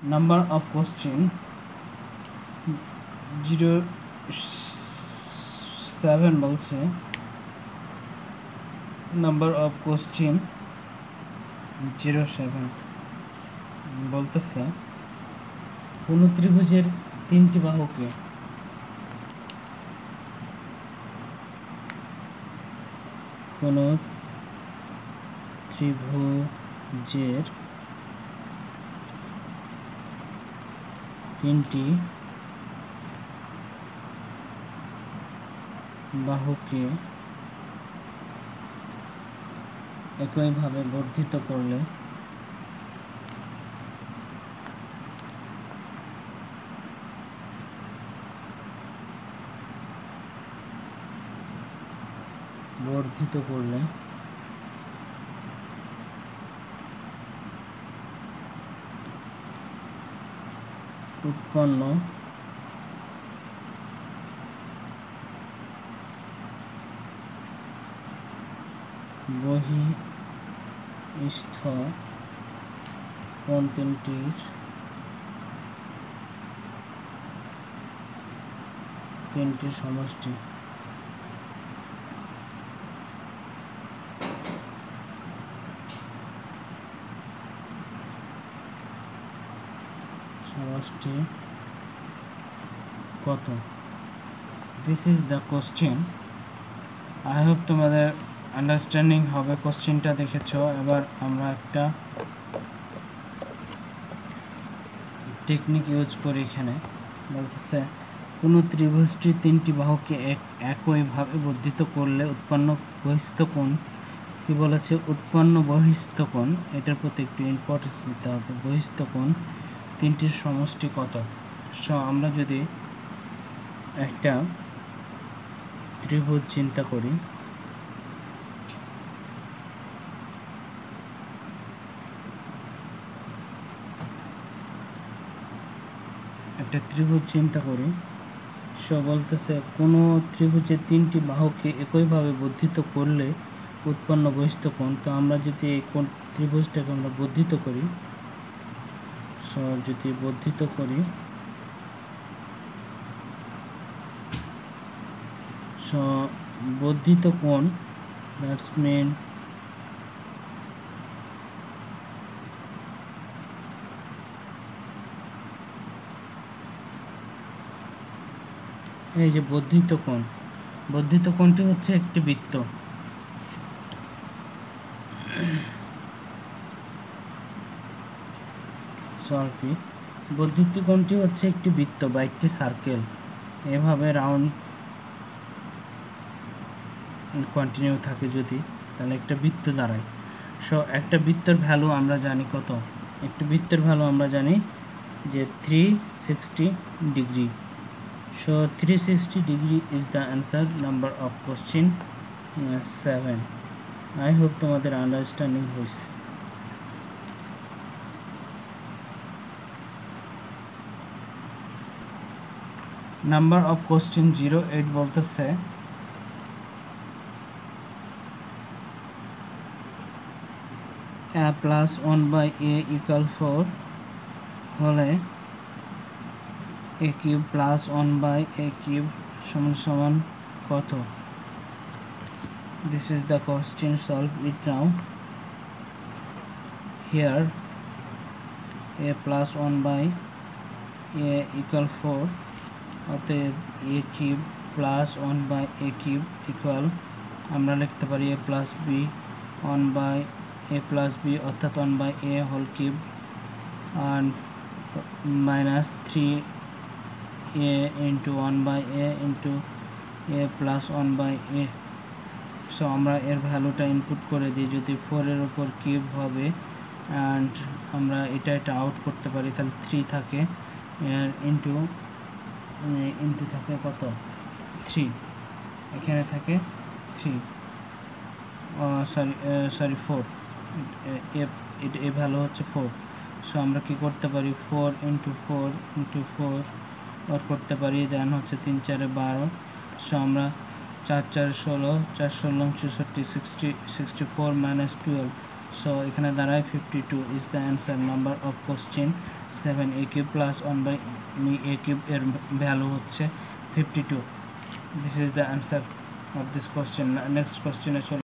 Number of question 07 বলছে, number of question 07 বলতেছে কোন ত্রিভুজের তিনটি বাহুকে কোন ত্রিভুজের তিনটি বাহুকে একইভাবে বর্ধিত করলে উৎপন্ন বহিঃস্থ কোণ তিনটির সমষ্টি। কত? This is the question. I hope তোমাদের আন্ডারস্ট্যান্ডিং হবে। কোশ্চেনটা দেখেছো। এবার আমরা একটা টেকনিক ইউজ করি। এখানে বলতেছে কোনো ত্রিভুজটির তিনটি বাহুকে একইভাবে বর্ধিত করলে উৎপন্ন বহিঃস্থ কোণ, কি বলেছে? উৎপন্ন বহিঃস্থ কোণ, এটার প্রতি একটু ইম্পর্টেন্স দিতে হবে। বহিঃস্থ কোণ তিনটির সমষ্টি কত? সো আমরা যদি একটা ত্রিভুজ চিন্তা করি, সো বলতেছে কোনো ত্রিভুজের তিনটি বাহুকে একইভাবে বর্ধিত করলে উৎপন্ন বহিঃস্থ কোণ। তো আমরা যদি এই কোণ ত্রিভুজটাকে আমরা বর্ধিত করি, সো যদি বর্ধিত করি, সো বর্ধিত কোণ দ্যাটস মিন এই যে বর্ধিত কোণটি হচ্ছে একটি বৃত্ত। বর্ধিত কোণটি হচ্ছে একটি বৃত্ত বা একটি সার্কেল, এভাবে রাউন্ড কন্টিনিউ থাকে যদি, তাহলে একটা বৃত্ত দাঁড়ায়। সো একটা বৃত্তের ভ্যালু আমরা জানি কত? একটা বৃত্তের ভ্যালু আমরা জানি যে 360 degree. So 360 degree is the answer number of question 7. I hope তোমাদের আন্ডারস্ট্যান্ডিং হয়েছে। নাম্বার অফ কোশ্চেন 08 বলতেছে a plus 1 by a equal 4 হলে a cube plus 1 by a cube সমান কত? This is the question. Solve it now. Here a plus 1 by a equal 4, অতএব a cube plus 1 by a cube equal আমরা লিখতে পারি a plus b 1 by a plus b অর্থাৎ 1 by a whole cube and minus 3a into 1 by a into a plus 1 by a। So আমরা এর ভ্যালুটা input করে দিই। যদি 4 এর উপর কিউব হবে অ্যান্ড আমরা এটা আউট করতে পারি, তাহলে 3 থাকে ইন্টু থাকে কত? 3, এখানে থাকে 3, সরি 4, এ ভ্যালু হচ্ছে 4। সো আমরা কি করতে পারি? 4 ইন্টু 4 ওর করতে পারি, দেন হচ্ছে 3 4 12। সো আমরা 4 4 16, 4 16 64, 64 minus 12, সো এখানে দাঁড়ায় 52 is the answer number of question 7a cube plus 1 by a cube এর ভ্যালু হচ্ছে 52. This is the answer of this question. Next question.